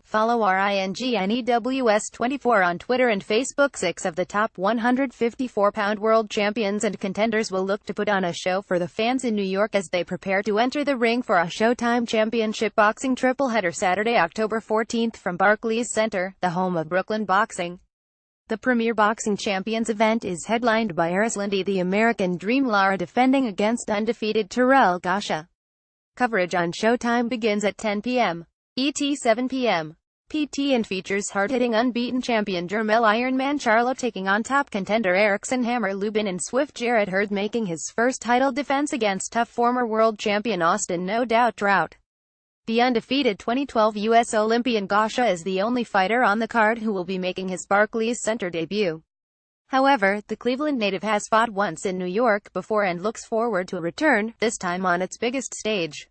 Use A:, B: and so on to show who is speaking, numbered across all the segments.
A: Follow RINGNEWS24 on Twitter and Facebook. 6 of the top 154-pound world champions and contenders will look to put on a show for the fans in New York as they prepare to enter the ring for a Showtime Championship boxing tripleheader Saturday, October 14th from Barclays Center, the home of Brooklyn boxing. The premier boxing champions event is headlined by Landy the American Dream Lara defending against undefeated Terrell Gausha. Coverage on Showtime begins at 10 p.m. ET 7 p.m. PT and features hard-hitting unbeaten champion Jermell Ironman Charlo taking on top contender Erickson Hammer Lubin and Swift Jarrett Hurd making his first title defense against tough former world champion Austin No Doubt Trout. The undefeated 2012 U.S. Olympian Gausha is the only fighter on the card who will be making his Barclays Center debut. However, the Cleveland native has fought once in New York before and looks forward to a return, this time on its biggest stage.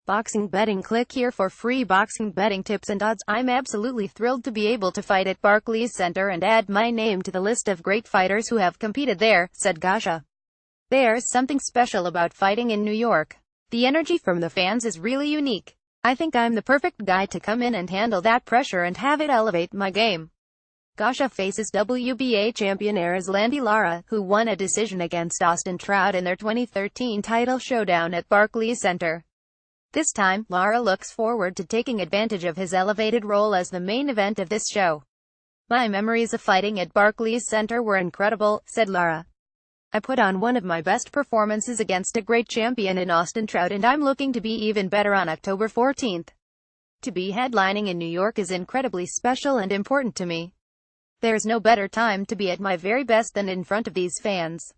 A: Boxing betting. Click here for free boxing betting tips and odds. I'm absolutely thrilled to be able to fight at Barclays Center and add my name to the list of great fighters who have competed there, said Gausha. There's something special about fighting in New York. The energy from the fans is really unique. I think I'm the perfect guy to come in and handle that pressure and have it elevate my game. Gausha faces WBA champion Landy Lara, who won a decision against Austin Trout in their 2013 title showdown at Barclays Center. This time, Lara looks forward to taking advantage of his elevated role as the main event of this show. My memories of fighting at Barclays Center were incredible, said Lara. I put on one of my best performances against a great champion in Austin Trout and I'm looking to be even better on October 14th. To be headlining in New York is incredibly special and important to me. There's no better time to be at my very best than in front of these fans.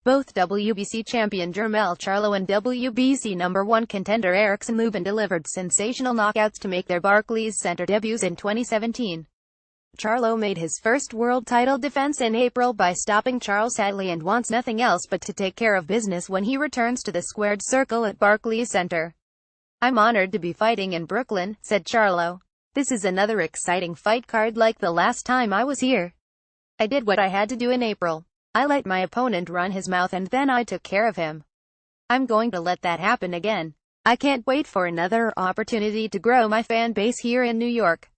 A: Both WBC champion Jermell Charlo and WBC #1 contender Erickson Lubin delivered sensational knockouts to make their Barclays Center debuts in 2017. Charlo made his first world title defense in April by stopping Charles Hadley and wants nothing else but to take care of business when he returns to the squared circle at Barclays Center. I'm honored to be fighting in Brooklyn, said Charlo. This is another exciting fight card like the last time I was here. I did what I had to do in April. I let my opponent run his mouth and then I took care of him. I'm going to let that happen again. I can't wait for another opportunity to grow my fan base here in New York.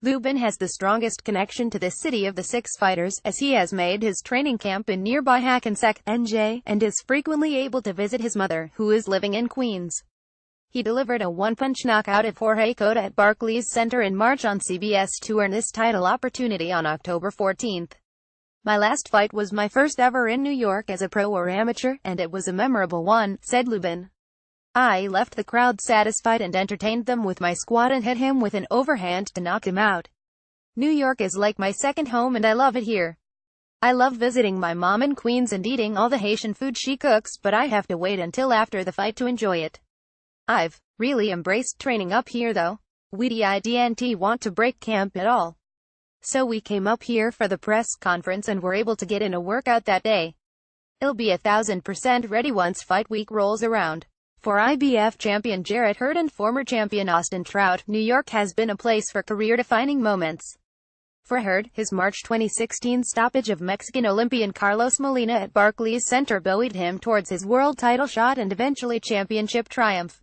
A: Lubin has the strongest connection to the city of the six fighters, as he has made his training camp in nearby Hackensack, NJ, and is frequently able to visit his mother, who is living in Queens. He delivered a one-punch knockout of Jorge Cota at Barclays Center in March on CBS to earn this title opportunity on October 14th. My last fight was my first ever in New York as a pro or amateur, and it was a memorable one, said Lubin. I left the crowd satisfied and entertained them with my squat and hit him with an overhand to knock him out. New York is like my second home and I love it here. I love visiting my mom in Queens and eating all the Haitian food she cooks, but I have to wait until after the fight to enjoy it. I've really embraced training up here though. We didn't want to break camp at all. So we came up here for the press conference and were able to get in a workout that day. It'll be 1000% ready once fight week rolls around. For IBF champion Jarrett Hurd and former champion Austin Trout, New York has been a place for career-defining moments. For Hurd, his March 2016 stoppage of Mexican Olympian Carlos Molina at Barclays Center buoyed him towards his world title shot and eventually championship triumph.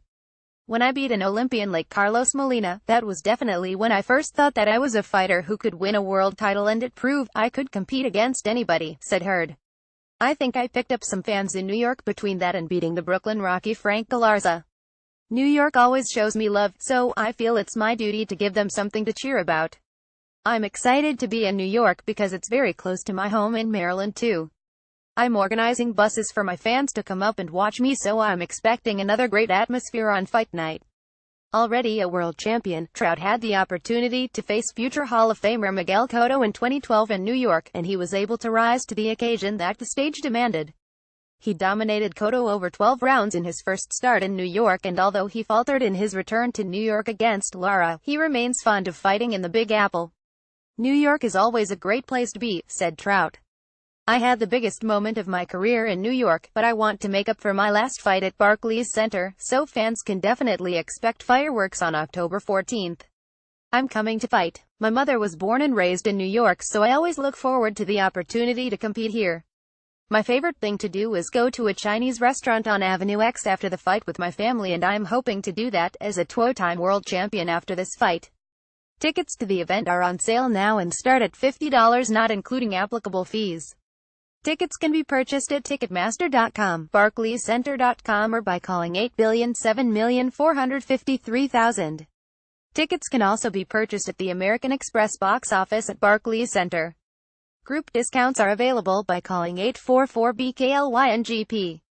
A: When I beat an Olympian like Carlos Molina, that was definitely when I first thought that I was a fighter who could win a world title and it proved I could compete against anybody, said Hurd. I think I picked up some fans in New York between that and beating the Brooklyn Rocky Frank Galarza. New York always shows me love, so I feel it's my duty to give them something to cheer about. I'm excited to be in New York because it's very close to my home in Maryland too. I'm organizing buses for my fans to come up and watch me, so I'm expecting another great atmosphere on fight night. Already a world champion, Trout had the opportunity to face future Hall of Famer Miguel Cotto in 2012 in New York, and he was able to rise to the occasion that the stage demanded. He dominated Cotto over 12 rounds in his first start in New York, and although he faltered in his return to New York against Lara, he remains fond of fighting in the Big Apple. New York is always a great place to be, said Trout. I had the biggest moment of my career in New York, but I want to make up for my last fight at Barclays Center, so fans can definitely expect fireworks on October 14th. I'm coming to fight. My mother was born and raised in New York, so I always look forward to the opportunity to compete here. My favorite thing to do is go to a Chinese restaurant on Avenue X after the fight with my family, and I'm hoping to do that as a two-time world champion after this fight. Tickets to the event are on sale now and start at $50, not including applicable fees. Tickets can be purchased at Ticketmaster.com, BarclaysCenter.com, or by calling 8,007,453,000. Tickets can also be purchased at the American Express box office at Barclays Center. Group discounts are available by calling 844-BKLYNGP.